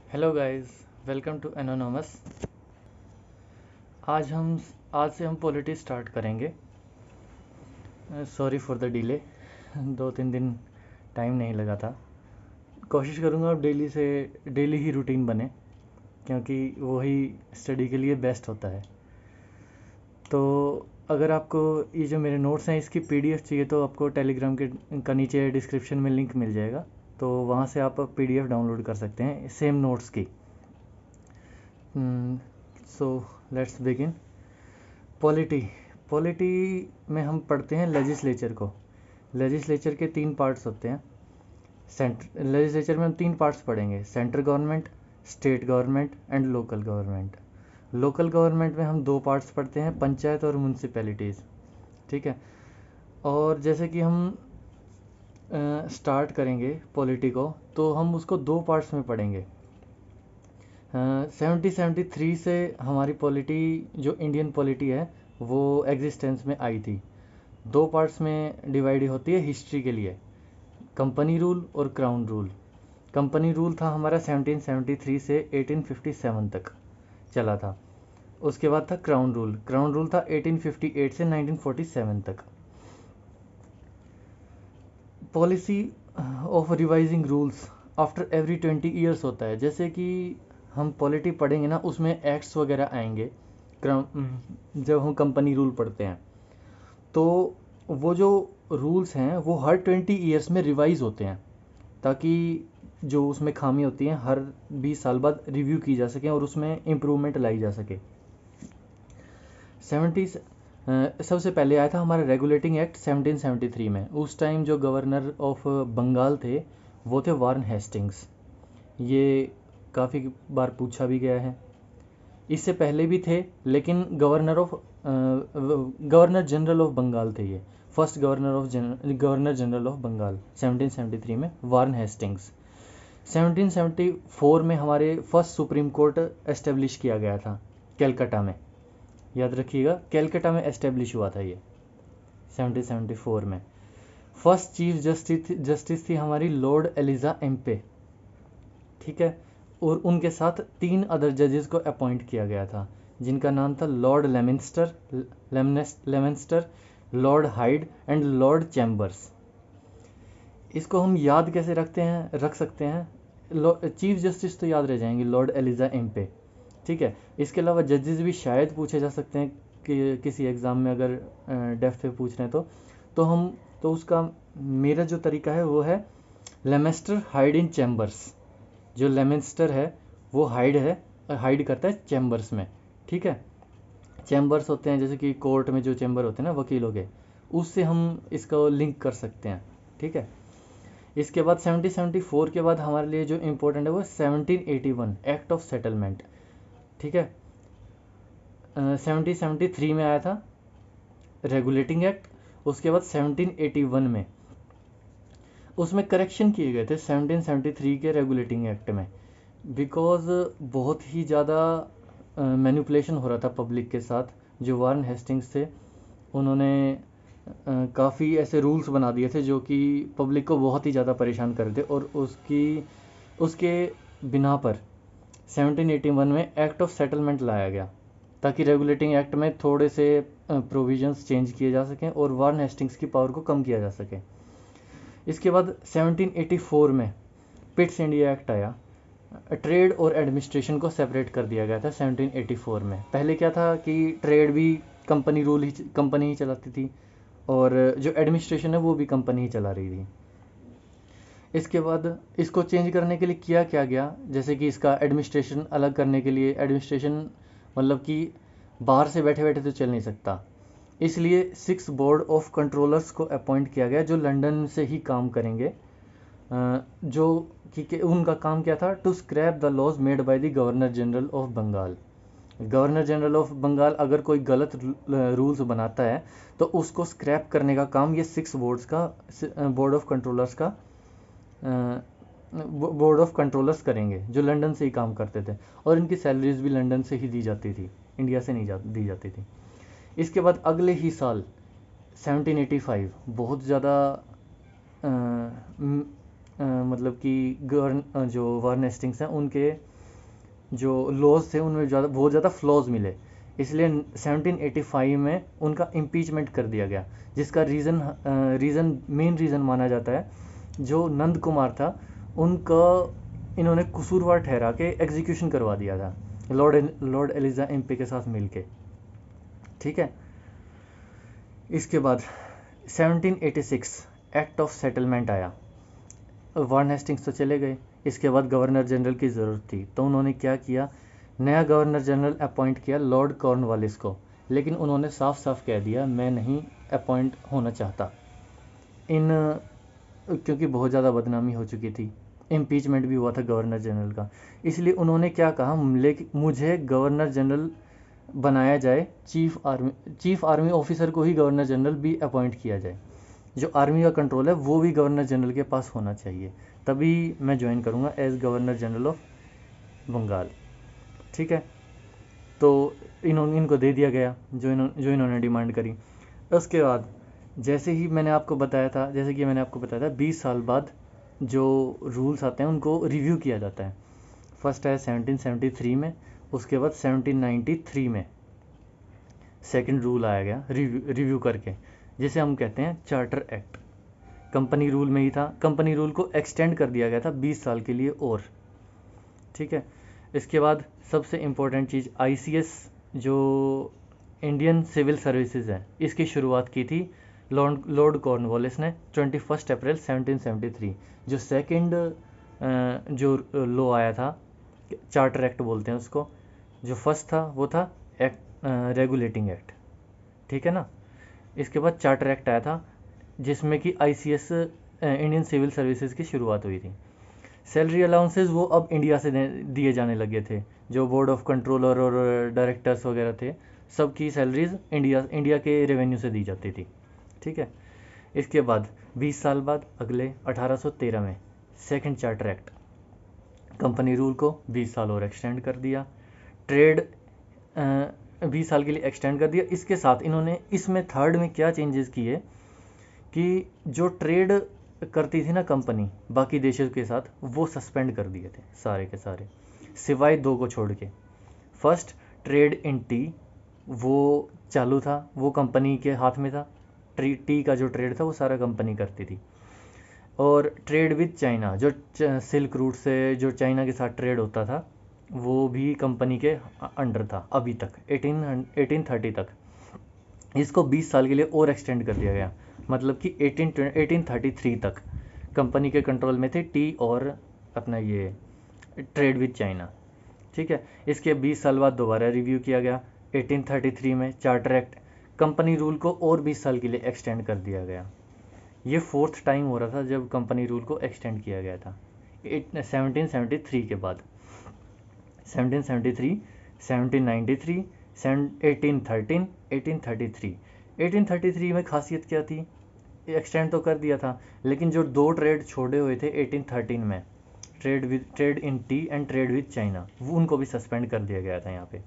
Hello guys, welcome to anonymous. आज से हम पॉलिटी स्टार्ट करेंगे। Sorry for the delay. 2-3 दिन टाइम नहीं लगा था। कोशिश करूँगा अब डेली ही रूटीन बने, क्योंकि वही स्टडी के लिए बेस्ट होता है। तो अगर आपको ये जो मेरे नोट्स हैं इसकी पीडीएफ चाहिए तो आपको टेलीग्राम के का नीचे डिस्क्रिप्शन में लिंक मिल जाएगा, तो वहाँ से आप पीडीएफ डाउनलोड कर सकते हैं सेम नोट्स की। So let's begin. Polity polity में हम पढ़ते हैं लेजिस्लेचर को। लेजिस्लेचर के 3 पार्ट्स होते हैं। लेजिस्लेचर में हम 3 पार्ट्स पढ़ेंगे: central government, state government and local government. Local government में हम 2 पार्ट्स पढ़ते हैं: पंचायत और म्यूनसिपैलिटीज़। ठीक है। और जैसे कि हम स्टार्ट करेंगे पॉलिटी को, तो हम उसको 2 पार्ट्स में पढ़ेंगे। 1773 से हमारी पॉलिटी, जो इंडियन पॉलिटी है, वो एग्जिस्टेंस में आई थी। 2 पार्ट्स में डिवाइड होती है हिस्ट्री के लिए: कंपनी रूल और क्राउन रूल। कंपनी रूल था हमारा 1773 से 1857 तक चला था। उसके बाद था क्राउन रूल। क्राउन रूल था 1858 से 1947 तक। Policy of revising rules after every 20 years होता है। जैसे कि हम पॉलिटी पढ़ेंगे ना, उसमें एक्ट्स वगैरह आएंगे। जब हम कंपनी रूल पढ़ते हैं तो वो जो रूल्स हैं वो हर 20 ईयर्स में रिवाइज होते हैं, ताकि जो उसमें खामी होती हैं हर 20 साल बाद रिव्यू की जा सके और उसमें इम्प्रूवमेंट लाई जा सके। 70 सबसे पहले आया था हमारा रेगुलेटिंग एक्ट 1773 में। उस टाइम जो गवर्नर ऑफ बंगाल थे वो थे वार्न हेस्टिंग्स। ये काफ़ी बार पूछा भी गया है। इससे पहले भी थे, लेकिन गवर्नर जनरल ऑफ बंगाल थे ये। First governor general of Bengal 1773 में वार्न हेस्टिंग्स। 1774 में हमारे फर्स्ट सुप्रीम कोर्ट एस्टेब्लिश किया गया था कैलकाटा में। याद रखिएगा, कैलकाटा में एस्टेब्लिश हुआ था ये 1774 में। फर्स्ट चीफ जस्टिस थी हमारी लॉर्ड एलिजा एम्पे। ठीक है। और उनके साथ 3 अदर जजेस को अपॉइंट किया गया था, जिनका नाम था Lord Leminster, Lord Hyde and Lord Chambers. इसको हम याद कैसे रख सकते हैं? चीफ जस्टिस तो याद रह जाएंगे, लॉर्ड एलिजा एम्पे। ठीक है। इसके अलावा जजेस भी शायद पूछे जा सकते हैं कि किसी एग्ज़ाम में अगर डेप्थ पे पूछ रहे हैं तो हम तो उसका मेरा जो तरीका है वो है लेमेस्टर, हाइड इन चैम्बर्स। जो लेमेंस्टर है वो हाइड करता है चैम्बर्स में। ठीक है। चैम्बर्स होते हैं जैसे कि कोर्ट में जो चैम्बर होते हैं ना वकीलों के, उससे हम इसको लिंक कर सकते हैं। ठीक है। इसके बाद 1774 के बाद हमारे लिए जो इम्पोर्टेंट है वो 1781 एक्ट ऑफ सेटलमेंट। ठीक है। 1773 में आया था रेगुलेटिंग एक्ट। उसके बाद 1781 में उसमें करेक्शन किए गए थे 1773 के रेगुलेटिंग एक्ट में, बिकॉज बहुत ही ज़्यादा मैनिपुलेशन हो रहा था पब्लिक के साथ। जो वारन हेस्टिंग्स थे उन्होंने काफ़ी ऐसे रूल्स बना दिए थे जो कि पब्लिक को बहुत ही ज़्यादा परेशान कर रहे थे, और उसके बिना पर 1781 में एक्ट ऑफ सेटलमेंट लाया गया, ताकि रेगुलेटिंग एक्ट में थोड़े से प्रोविजंस चेंज किए जा सकें और वारन हेस्टिंग्स की पावर को कम किया जा सके। इसके बाद 1784 में पिट्स इंडिया एक्ट आया। ट्रेड और एडमिनिस्ट्रेशन को सेपरेट कर दिया गया था 1784 में। पहले क्या था कि ट्रेड भी कंपनी ही चलाती थी, और जो एडमिनिस्ट्रेशन है वो भी कंपनी ही चला रही थी। इसके बाद इसको चेंज करने के लिए किया क्या गया, जैसे कि इसका एडमिनिस्ट्रेशन अलग करने के लिए, एडमिनिस्ट्रेशन मतलब कि बाहर से बैठे बैठे तो चल नहीं सकता, इसलिए 6 बोर्ड ऑफ कंट्रोलर्स को अपॉइंट किया गया जो लंदन से ही काम करेंगे। जो कि उनका काम क्या था? To scrap the laws made by the governor general of Bengal. Governor general of Bengal अगर कोई गलत रूल्स बनाता है तो उसको स्क्रैप करने का काम ये 6 बोर्ड ऑफ कंट्रोलर्स करेंगे, जो लंदन से ही काम करते थे, और इनकी सैलरीज भी लंदन से ही दी जाती थी, इंडिया से नहीं दी जाती थी। इसके बाद अगले ही साल 1785 बहुत ज़्यादा मतलब कि जो वार्न हेस्टिंग्स हैं उनके जो लॉज थे उनमें ज़्यादा बहुत ज़्यादा फ्लॉज मिले, इसलिए 1785 में उनका इम्पीचमेंट कर दिया गया, जिसका मेन रीज़न माना जाता है जो नंद कुमार था उनका इन्होंने कसूरवार ठहरा के एग्जीक्यूशन करवा दिया था लॉर्ड एलिजा एमपी के साथ मिलके। ठीक है, इसके बाद 1786 एक्ट ऑफ सेटलमेंट आया। वार्न हेस्टिंग्स तो चले गए, इसके बाद गवर्नर जनरल की ज़रूरत थी, तो उन्होंने क्या किया, नया गवर्नर जनरल अपॉइंट किया लॉर्ड कॉर्नवालिस को, लेकिन उन्होंने साफ साफ कह दिया मैं नहीं अपॉइंट होना चाहता इन क्योंकि बहुत ज़्यादा बदनामी हो चुकी थी, इम्पीचमेंट भी हुआ था गवर्नर जनरल का। इसलिए उन्होंने क्या कहा, लेकिन मुझे गवर्नर जनरल बनाया जाए, चीफ आर्मी ऑफिसर को ही गवर्नर जनरल भी अपॉइंट किया जाए, जो आर्मी का कंट्रोल है वो भी गवर्नर जनरल के पास होना चाहिए, तभी मैं ज्वाइन करूँगा as governor general of Bengal. ठीक है, तो इनको दे दिया गया जो इन्होंने डिमांड करी। उसके बाद जैसे मैंने आपको बताया था 20 साल बाद जो रूल्स आते हैं उनको रिव्यू किया जाता है। फर्स्ट है 1773 में, उसके बाद 1793 में सेकंड रूल आया गया रिव्यू करके, जिसे हम कहते हैं चार्टर एक्ट। कंपनी रूल में ही था, कंपनी रूल को एक्सटेंड कर दिया गया था 20 साल के लिए और। ठीक है, इसके बाद सबसे इम्पोर्टेंट चीज़ आईसीएस जो इंडियन सिविल सर्विसेज है, इसकी शुरुआत की थी लॉर्ड कॉर्नवालिस ने 21 अप्रैल 1773। जो सेकंड जो लॉ आया था, चार्टर एक्ट बोलते हैं उसको, जो फर्स्ट था वो था एक्ट रेगुलेटिंग एक्ट। ठीक है ना, इसके बाद चार्टर एक्ट आया था जिसमें कि आईसीएस इंडियन सिविल सर्विसेज की शुरुआत हुई थी। सैलरी अलाउंसेस वो अब इंडिया से दिए जाने लगे थे, जो बोर्ड ऑफ कंट्रोलर और डायरेक्टर्स वगैरह थे सबकी सैलरीज इंडिया के रेवेन्यू से दी जाती थी। ठीक है, इसके बाद 20 साल बाद अगले 1813 में second charter act, company rule को 20 साल और एक्सटेंड कर दिया, ट्रेड 20 साल के लिए एक्सटेंड कर दिया। इसके साथ इन्होंने इसमें थर्ड में क्या चेंजेस किए कि जो ट्रेड करती थी ना कंपनी बाकी देशों के साथ, वो सस्पेंड कर दिए थे सारे के सारे, सिवाय 2 को छोड़ के। फर्स्ट ट्रेड इन टी वो चालू था, वो कंपनी के हाथ में था, टी का जो ट्रेड था वो सारा कंपनी करती थी। और ट्रेड विद चाइना, जो सिल्क रूट से जो चाइना के साथ ट्रेड होता था वो भी कंपनी के अंडर था अभी तक 1830 तक। इसको 20 साल के लिए और एक्सटेंड कर दिया गया, मतलब कि 1833 तक कंपनी के कंट्रोल में थे टी और अपना ये ट्रेड विद चाइना। ठीक है, इसके 20 साल बाद दोबारा रिव्यू किया गया 1833 में चार्टर एक्ट, कंपनी रूल को और 20 साल के लिए एक्सटेंड कर दिया गया। ये फोर्थ टाइम हो रहा था जब कंपनी रूल को एक्सटेंड किया गया था 1773 के बाद। 1773, 1793, 1813, 1833। 1833 में खासियत क्या थी, एक्सटेंड तो कर दिया था, लेकिन जो 2 ट्रेड छोड़े हुए थे 1813 में, trade in T and trade with China, वो उनको भी सस्पेंड कर दिया गया था यहाँ पे।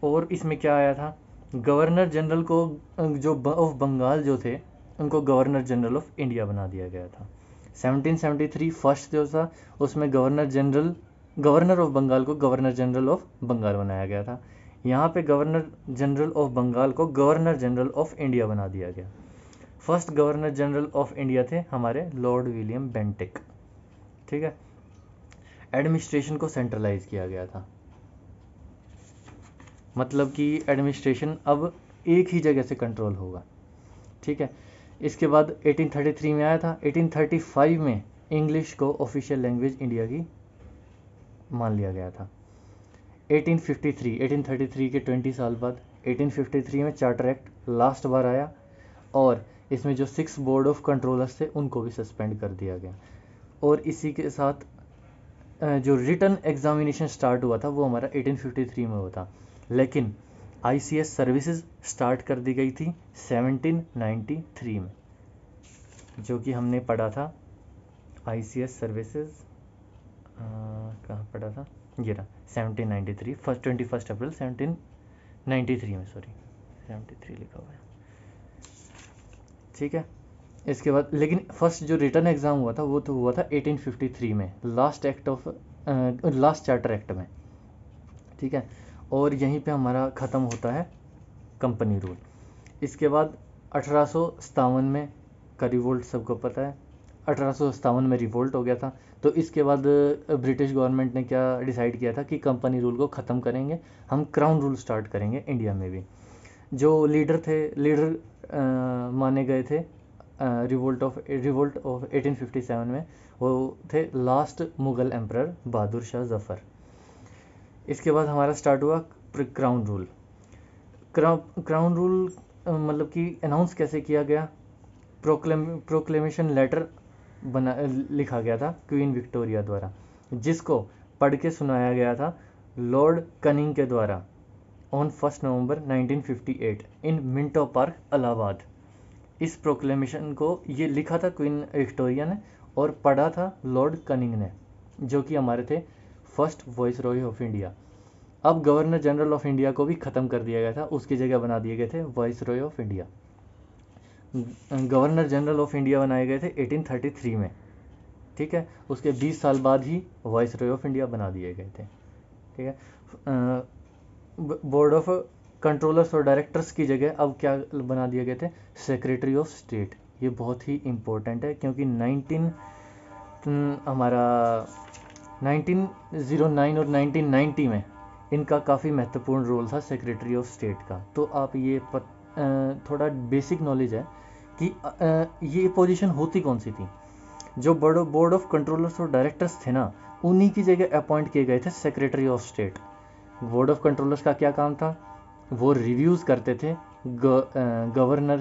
और इसमें क्या आया था, गवर्नर जनरल को जो ऑफ बंगाल जो थे उनको गवर्नर जनरल ऑफ इंडिया बना दिया गया था। 1773 फर्स्ट जो था उसमें गवर्नर ऑफ बंगाल को गवर्नर जनरल ऑफ बंगाल बनाया गया था। यहाँ पे गवर्नर जनरल ऑफ बंगाल को गवर्नर जनरल ऑफ इंडिया बना दिया गया। First governor general of India थे हमारे लॉर्ड विलियम बेंटिक। ठीक है, एडमिनिस्ट्रेशन को सेंट्रलाइज किया गया था, मतलब कि एडमिनिस्ट्रेशन अब एक ही जगह से कंट्रोल होगा। ठीक है, इसके बाद 1833 में आया था, 1835 में इंग्लिश को ऑफिशियल लैंग्वेज इंडिया की मान लिया गया था। 1833 के 20 साल बाद 1853 में चार्टर एक्ट लास्ट बार आया, और इसमें जो 6 बोर्ड ऑफ कंट्रोलर्स थे उनको भी सस्पेंड कर दिया गया। और इसी के साथ जो रिटन एग्जामिनेशन स्टार्ट हुआ था वो हमारा 1853 में हुआ था, लेकिन आईसीएस सर्विसेज स्टार्ट कर दी गई थी 1793 में, जो कि हमने पढ़ा था आईसीएस सर्विसेज कहाँ पढ़ा था, ये रहा 1793 21 अप्रैल 1793 में, सॉरी 73 लिखा हुआ है। ठीक है, इसके बाद लेकिन फर्स्ट जो रिटर्न एग्ज़ाम हुआ था वो तो हुआ था 1853 में, last act of last charter act में, ठीक है। और यहीं पे हमारा ख़त्म होता है कंपनी रूल। इसके बाद 1857 में का रिवोल्ट सबको पता है, 1857 में रिवोल्ट हो गया था। तो इसके बाद ब्रिटिश गवर्नमेंट ने क्या डिसाइड किया था कि कंपनी रूल को ख़त्म करेंगे, हम क्राउन रूल स्टार्ट करेंगे इंडिया में भी। जो लीडर माने गए थे रिवोल्ट ऑफ 1857 में, वो थे लास्ट मुग़ल एम्परर बहादुर शाह जफ़र। इसके बाद हमारा स्टार्ट हुआ क्राउन रूल। क्राउन रूल मतलब कि अनाउंस कैसे किया गया, प्रोक्लेमेशन लेटर लिखा गया था क्वीन विक्टोरिया द्वारा, जिसको पढ़ के सुनाया गया था लॉर्ड कनिंग के द्वारा on 1 November 1958 in Minto park Allahabad. इस प्रोक्लेमेशन को ये लिखा था क्वीन विक्टोरिया ने और पढ़ा था लॉर्ड कनिंग ने, जो कि हमारे थे first voice Roy of India. अब गवर्नर जनरल ऑफ इंडिया को भी ख़त्म कर दिया गया था, उसकी जगह बना दिए गए थे voice Roy of India. Governor general of India बनाए गए थे 1833 में, ठीक है। उसके 20 साल बाद ही वॉइस रॉय ऑफ इंडिया बना दिए गए थे, ठीक है। बोर्ड ऑफ कंट्रोलर्स और डायरेक्टर्स की जगह अब क्या बना दिए गए थे, सेक्रेटरी ऑफ स्टेट। ये बहुत ही इम्पोर्टेंट है क्योंकि 1909 और 1990 में इनका काफ़ी महत्वपूर्ण रोल था सेक्रेटरी ऑफ स्टेट का। तो आप ये थोड़ा बेसिक नॉलेज है कि ये पोजीशन होती कौन सी थी। जो बोर्ड ऑफ कंट्रोलर्स और डायरेक्टर्स थे ना, उन्हीं की जगह अपॉइंट किए गए थे secretary of state. Board of controllers का क्या काम था, वो रिव्यूज़ करते थे गवर्नर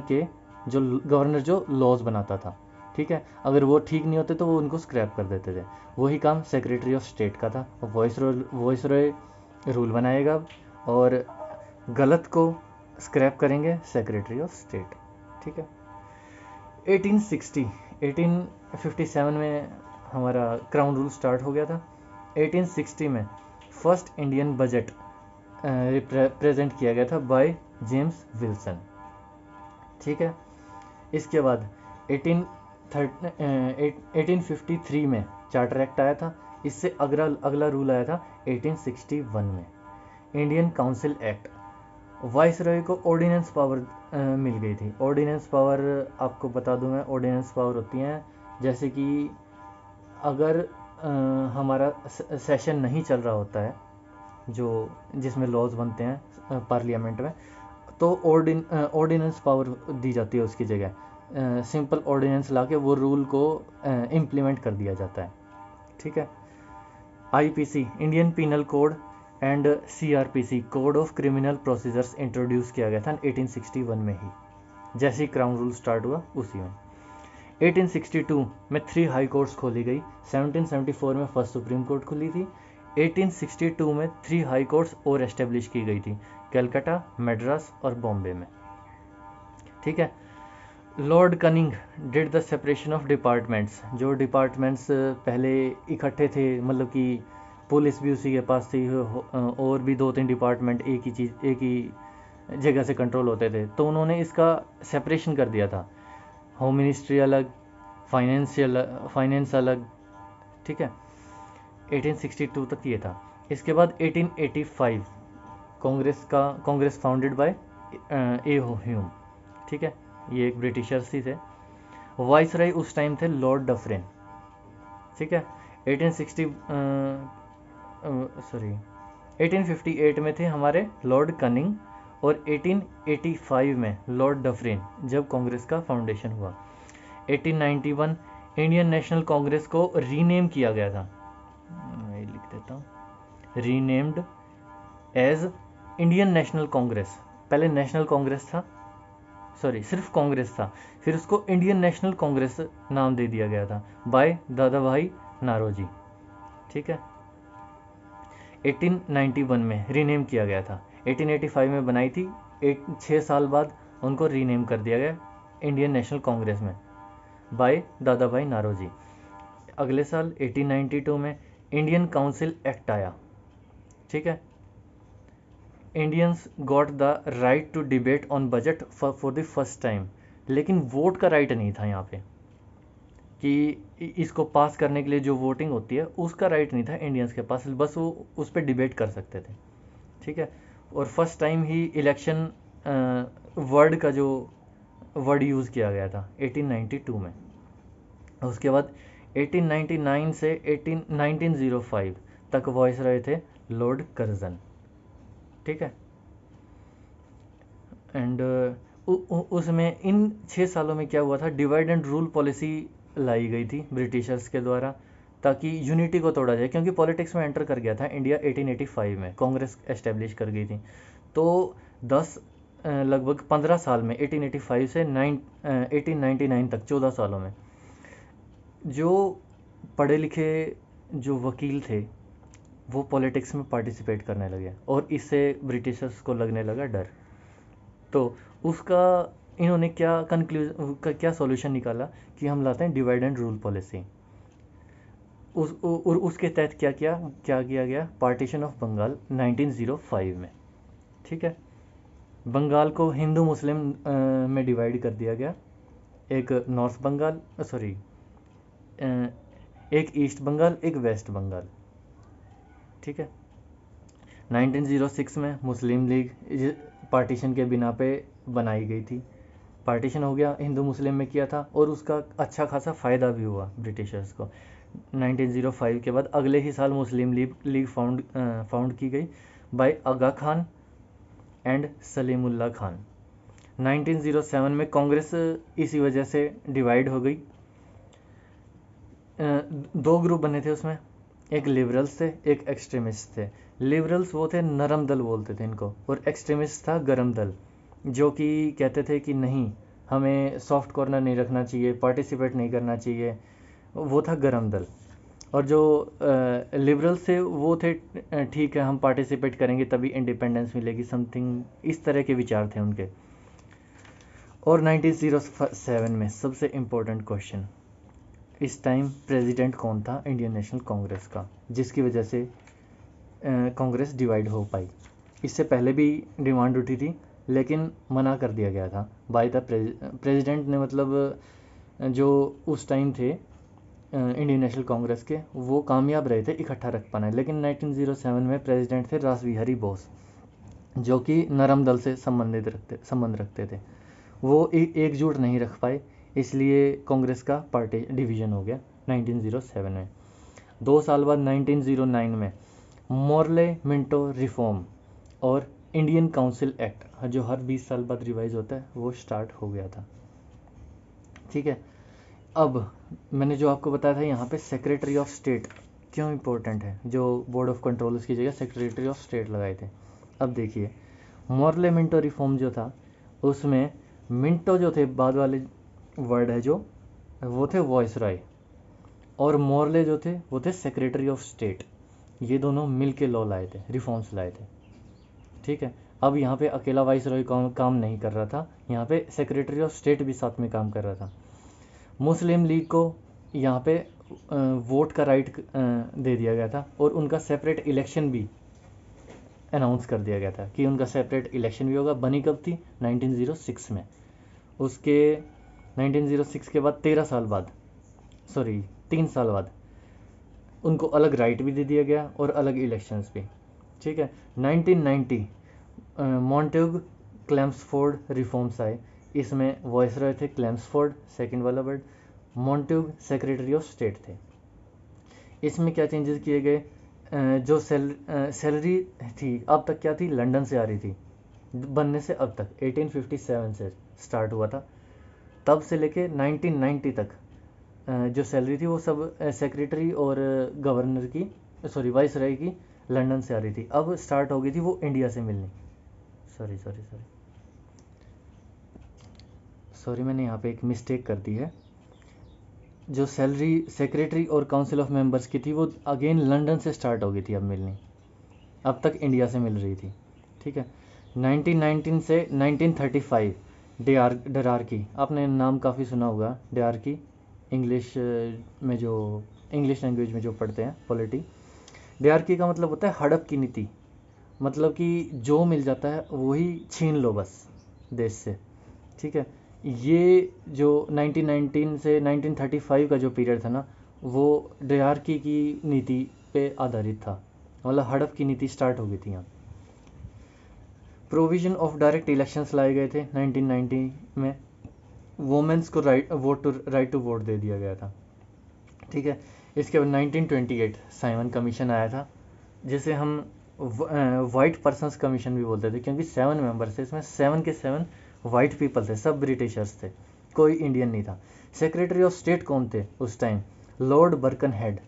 जो लॉज बनाता था, ठीक है। अगर वो ठीक नहीं होते तो वो उनको स्क्रैप कर देते थे। वही काम सेक्रेटरी ऑफ स्टेट का था। वॉइस रॉय रूल बनाएगा और गलत को स्क्रैप करेंगे सेक्रेटरी ऑफ स्टेट, ठीक है। 1857 में हमारा क्राउन रूल स्टार्ट हो गया था। 1860 में फर्स्ट इंडियन बजट प्रेजेंट किया गया था बाय जेम्स विल्सन, ठीक है। इसके बाद 1853 में चार्टर एक्ट आया था। इससे अगला रूल आया था 1861 में Indian council act. Vice Roy को ऑर्डिनेंस पावर मिल गई थी। ऑर्डिनेंस पावर आपको बता दूं मैं, ऑर्डिनेंस पावर होती हैं जैसे कि अगर हमारा सेशन नहीं चल रहा होता है जो जिसमें लॉज बनते हैं पार्लियामेंट में, तो ऑर्डिनेंस पावर दी जाती है उसकी जगह। सिंपल ऑर्डिनेंस लाके वो रूल को इम्प्लीमेंट कर दिया जाता है, ठीक है। IPC Indian penal code and CrPC code of criminal procedures introduce किया गया था 1861 में ही, जैसे ही क्राउन रूल स्टार्ट हुआ उसी में। 1862 में 3 हाई कोर्ट्स खोली गई। 1774 में फर्स्ट सुप्रीम कोर्ट खुली थी। 1862 में 3 हाई कोर्ट्स और एस्टेब्लिश की गई थी, कलकत्ता, मद्रास और बॉम्बे में, ठीक है। Lord cunning did the separation of departments. जो डिपार्टमेंट्स पहले इकट्ठे थे, मतलब कि पुलिस भी उसी के पास थी और भी 2-3 डिपार्टमेंट एक ही जगह से कंट्रोल होते थे, तो उन्होंने इसका सेपरेशन कर दिया था। होम मिनिस्ट्री अलग, फाइनेंस अलग, ठीक है। 1862 तक ये था। इसके बाद 1885 Congress founded by A Hume, ठीक है। ये एक ब्रिटिशर्स ही थे। वाइस रॉय उस टाइम थे लॉर्ड डफरिन, ठीक है। 1858 में थे हमारे लॉर्ड कनिंग और 1885 में लॉर्ड डफरिन, जब कांग्रेस का फाउंडेशन हुआ। 1891 इंडियन नेशनल कांग्रेस को रीनेम किया गया था, मैं लिख देता हूँ, renamed as Indian National Congress. पहले नेशनल कांग्रेस था, सिर्फ कांग्रेस था, फिर उसको इंडियन नेशनल कांग्रेस नाम दे दिया गया था बाय दादा भाई नारोजी, ठीक है। 1891 में रीनेम किया गया था। 1885 में बनाई थी, 6 साल बाद उनको रीनेम कर दिया गया इंडियन नेशनल कांग्रेस में बाय दादा भाई नारोजी। अगले साल 1892 में इंडियन काउंसिल एक्ट आया, ठीक है। Indians got the right to debate on budget for the first time, लेकिन वोट का राइट नहीं था यहाँ पे, कि इसको पास करने के लिए जो वोटिंग होती है उसका राइट नहीं था इंडियंस के पास, बस वो उस पर डिबेट कर सकते थे। ठीक है। और फर्स्ट टाइम ही इलेक्शन वर्ड का जो वर्ड यूज़ किया गया था 1892 में। उसके बाद 1899 से 1905 तक वॉइस रहे थे लॉर्ड कर्जन। ठीक है। एंड उसमें इन 6 सालों में क्या हुआ था, डिवाइड एंड रूल पॉलिसी लाई गई थी ब्रिटिशर्स के द्वारा, ताकि यूनिटी को तोड़ा जाए, क्योंकि पॉलिटिक्स में एंटर कर गया था इंडिया 1885 में, कांग्रेस एस्टेब्लिश कर गई थी। तो 10 लगभग 15 साल में 1885 से 1899 तक 14 सालों में जो पढ़े लिखे जो वकील थे वो पॉलिटिक्स में पार्टिसिपेट करने लगे, और इससे ब्रिटिशर्स को लगने लगा डर। तो उसका इन्होंने क्या सॉल्यूशन निकाला कि हम लाते हैं डिवाइड एंड रूल पॉलिसी। और उसके तहत क्या किया गया, पार्टीशन ऑफ बंगाल 1905 में। ठीक है। बंगाल को हिंदू मुस्लिम में डिवाइड कर दिया गया, एक नॉर्थ बंगाल सॉरी एक ईस्ट बंगाल, एक वेस्ट बंगाल। ठीक है। 1906 में मुस्लिम लीग पार्टीशन के बिना पे बनाई गई थी। पार्टीशन हो गया, हिंदू मुस्लिम में किया था, और उसका अच्छा खासा फ़ायदा भी हुआ ब्रिटिशर्स को। 1905 के बाद अगले ही साल मुस्लिम लीग फाउंड की गई बाय आगा खान एंड सलीमुल्लाह खान। 1907 में कांग्रेस इसी वजह से डिवाइड हो गई। दो ग्रुप बने थे उसमें, एक लिबरल्स थे, एक एक्सट्रीमिस्ट थे। लिबरल्स वो थे नरम दल बोलते थे इनको, और एक्सट्रीमिस्ट था गरम दल, जो कि कहते थे कि नहीं, हमें सॉफ्ट कॉर्नर नहीं रखना चाहिए, पार्टिसिपेट नहीं करना चाहिए, वो था गरम दल। और जो लिबरल्स थे वो थे ठीक है हम पार्टिसिपेट करेंगे तभी इंडिपेंडेंस मिलेगी, समथिंग इस तरह के विचार थे उनके। और 1907 में सबसे इम्पोर्टेंट क्वेश्चन, इस टाइम प्रेसिडेंट कौन था इंडियन नेशनल कांग्रेस का, जिसकी वजह से कांग्रेस डिवाइड हो पाई। इससे पहले भी डिमांड उठी थी लेकिन मना कर दिया गया था बाय द प्रेसिडेंट ने, मतलब जो उस टाइम थे इंडियन नेशनल कांग्रेस के, वो कामयाब रहे थे इकट्ठा रख पाना। लेकिन 1907 में प्रेसिडेंट थे रासबिहारी बोस, जो कि नरम दल से संबंध रखते थे। वो एकजुट नहीं रख पाए, इसलिए कांग्रेस का पार्टी डिवीज़न हो गया 1907 में। 2 साल बाद 1909 में मॉर्ले मिंटो रिफॉर्म और इंडियन काउंसिल एक्ट, जो हर 20 साल बाद रिवाइज होता है, वो स्टार्ट हो गया था। ठीक है। अब मैंने जो आपको बताया था यहाँ पे सेक्रेटरी ऑफ स्टेट क्यों इम्पोर्टेंट है, जो बोर्ड ऑफ कंट्रोल उसकी जगह सेक्रेटरी ऑफ स्टेट लगाए थे। अब देखिए, मॉर्ले मिंटो रिफॉर्म जो था उसमें मिंटो जो थे, बाद वाले वर्ड है जो, वो थे वॉइस रॉय, और मॉर्ले जो थे वो थे सेक्रेटरी ऑफ स्टेट। ये दोनों मिल के लॉ लाए थे, रिफॉर्म्स लाए थे। ठीक है। अब यहाँ पे अकेला वाइस रॉय काम नहीं कर रहा था, यहाँ पे सेक्रेटरी ऑफ स्टेट भी साथ में काम कर रहा था। मुस्लिम लीग को यहाँ पे वोट का राइट दे दिया गया था, और उनका सेपरेट इलेक्शन भी अनाउंस कर दिया गया था कि उनका सेपरेट इलेक्शन भी होगा। बनी कब थी, 1906 में। उसके 1906 के बाद 13 साल बाद, सॉरी 3 साल बाद, उनको अलग राइट भी दे दिया गया और अलग इलेक्शंस भी। ठीक है। 1990 मॉन्टेग क्लेम्सफोर्ड रिफॉर्म्स आए। इसमें वॉइस रॉय थे क्लेम्सफोर्ड, सेकंड वाला word, Montague secretary of state थे। इसमें क्या चेंजेस किए गए, जो सैलरी थी अब तक क्या थी, लंदन से आ रही थी बनने से अब तक, 1857 से स्टार्ट हुआ था, तब से लेके 1990 तक जो सैलरी थी वो सब सेक्रेटरी और गवर्नर की, सॉरी वाइस रॉय की लंदन से आ रही थी। अब स्टार्ट हो गई थी वो इंडिया से मिलनी। सॉरी मैंने यहाँ पे एक मिस्टेक कर दी है। जो सैलरी सेक्रेटरी और काउंसिल ऑफ मेंबर्स की थी वो अगेन लंदन से स्टार्ट हो गई थी अब मिलनी, अब तक इंडिया से मिल रही थी। ठीक है। 1919 से 1935 डेरार्की, आपने नाम काफ़ी सुना होगा डेरार्की, इंग्लिश में जो इंग्लिश लैंग्वेज में जो पढ़ते हैं पॉलिटी। डेरार्की का मतलब होता है हड़प की नीति, मतलब कि जो मिल जाता है वही छीन लो बस देश से। ठीक है। ये जो 1919 से 1935 का जो पीरियड था ना, वो डायरार्की की नीति पे आधारित था, मतलब हड़प की नीति स्टार्ट हो गई थी यहाँ। प्रोविजन ऑफ डायरेक्ट इलेक्शंस लाए गए थे 1990 में। वोमेंस को राइट टू वोट दे दिया गया था, ठीक है। इसके बाद 1928 साइमन कमीशन आया था, जिसे हम वाइट पर्सनस कमीशन भी बोलते थे, क्योंकि 7 मेंबर्स थे, इसमें 7 के 7 वाइट पीपल थे, सब ब्रिटिशर्स थे, कोई इंडियन नहीं था। सेक्रेटरी ऑफ स्टेट कौन थे उस टाइम? Lord Birken head.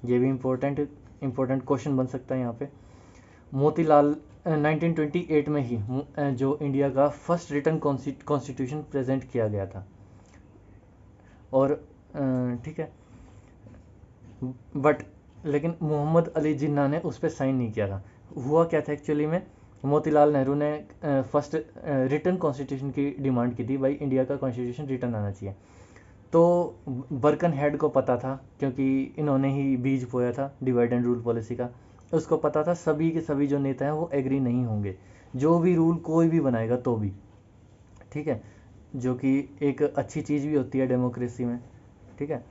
ये भी इम्पोर्टेंट क्वेश्चन बन सकता है यहाँ पे। मोतीलाल 1928 में ही जो इंडिया का फर्स्ट रिटन कॉन्स्टिट्यूशन प्रेजेंट किया गया था, और ठीक है, बट लेकिन मोहम्मद अली जिन्ना ने उस पर साइन नहीं किया था। हुआ क्या था एक्चुअली में, मोतीलाल नेहरू ने फर्स्ट रिटन कॉन्स्टिट्यूशन की डिमांड की थी, भाई इंडिया का कॉन्स्टिट्यूशन रिटन आना चाहिए। तो बर्कन हेड को पता था, क्योंकि इन्होंने ही बीज बोया था डिवाइड एंड रूल पॉलिसी का, उसको पता था सभी के सभी जो नेता हैं वो एग्री नहीं होंगे, जो भी रूल कोई भी बनाएगा तो भी, ठीक है, जो कि एक अच्छी चीज़ भी होती है डेमोक्रेसी में, ठीक है।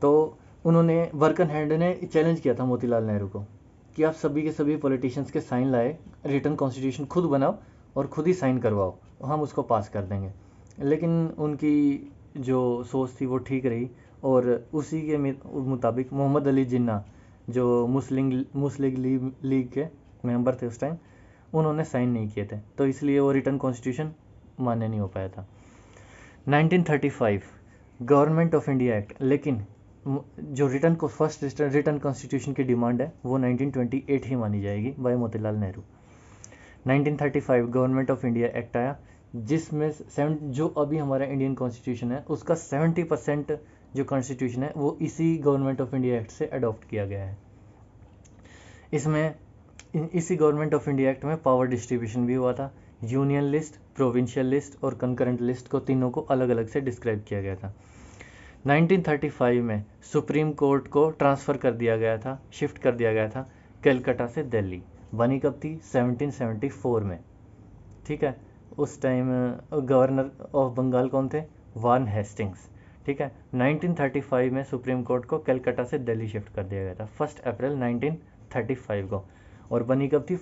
तो उन्होंने बर्कन हेड ने चैलेंज किया था मोतीलाल नेहरू को कि आप सभी के सभी पॉलिटिशियंस के साइन लाए, रिटन कॉन्स्टिट्यूशन खुद बनाओ और खुद ही साइन करवाओ, हम उसको पास कर देंगे। लेकिन उनकी जो सोच थी वो ठीक रही, और उसी के मुताबिक मोहम्मद अली जिन्ना, जो मुस्लिम लीग के मेंबर थे उस टाइम, उन्होंने साइन नहीं किए थे, तो इसलिए वो रिटन कॉन्स्टिट्यूशन मान्य नहीं हो पाया था। 1935 गवर्नमेंट ऑफ इंडिया एक्ट, लेकिन जो फर्स्ट रिटन कॉन्स्टिट्यूशन की डिमांड है वो 1928 ही मानी जाएगी by Motilal Nehru. 1935 government of India act आया, जिसमें जो अभी हमारा इंडियन कॉन्स्टिट्यूशन है उसका 70% जो कॉन्स्टिट्यूशन है वो इसी गवर्नमेंट ऑफ इंडिया एक्ट से अडॉप्ट किया गया है। इसमें इसी गवर्नमेंट ऑफ इंडिया एक्ट में पावर डिस्ट्रीब्यूशन भी हुआ था। यूनियन लिस्ट, प्रोविंशियल लिस्ट और कंकरेंट लिस्ट को तीनों को अलग अलग से डिस्क्राइब किया गया था। 1935 में सुप्रीम कोर्ट को ट्रांसफ़र कर दिया गया था, शिफ्ट कर दिया गया था कलकत्ता से दिल्ली। बनी कब थी? 1774 में, ठीक है। उस टाइम गवर्नर ऑफ बंगाल कौन थे? वार्न हेस्टिंग्स, ठीक है। 1935 में सुप्रीम कोर्ट को कलकत्ता से दिल्ली शिफ्ट कर दिया गया था 1 अप्रैल 1935 को। और बनी कब थी?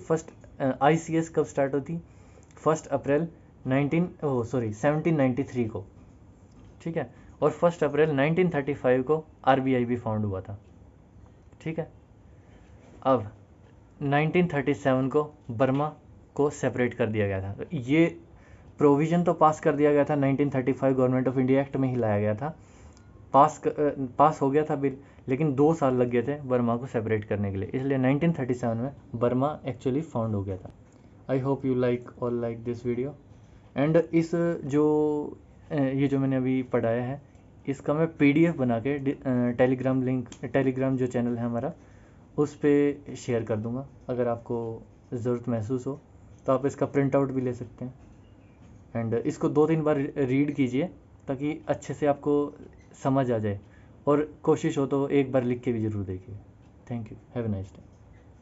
ICS कब स्टार्ट होती? 1 अप्रैल 1793 को, ठीक है। और 1 अप्रैल 1935 को RBI भी फाउंड हुआ था, ठीक है। अब 1937 को बर्मा को सेपरेट कर दिया गया था। ये प्रोविज़न तो पास कर दिया गया था 1935 गवर्नमेंट ऑफ इंडिया एक्ट में ही लाया गया था, पास हो गया था बिल, लेकिन 2 साल लग गए थे बर्मा को सेपरेट करने के लिए, इसलिए 1937 में बर्मा एक्चुअली फाउंड हो गया था। I hope you like this video. And इस ये जो मैंने अभी पढ़ाया है, इसका मैं PDF बना के टेलीग्राम जो चैनल है हमारा उस पर शेयर कर दूंगा। अगर आपको ज़रूरत महसूस हो तो आप इसका प्रिंट आउट भी ले सकते हैं, एंड इसको 2-3 बार रीड कीजिए ताकि अच्छे से आपको समझ आ जाए, और कोशिश हो तो एक बार लिख के भी ज़रूर देखिए। Thank you, have a nice day.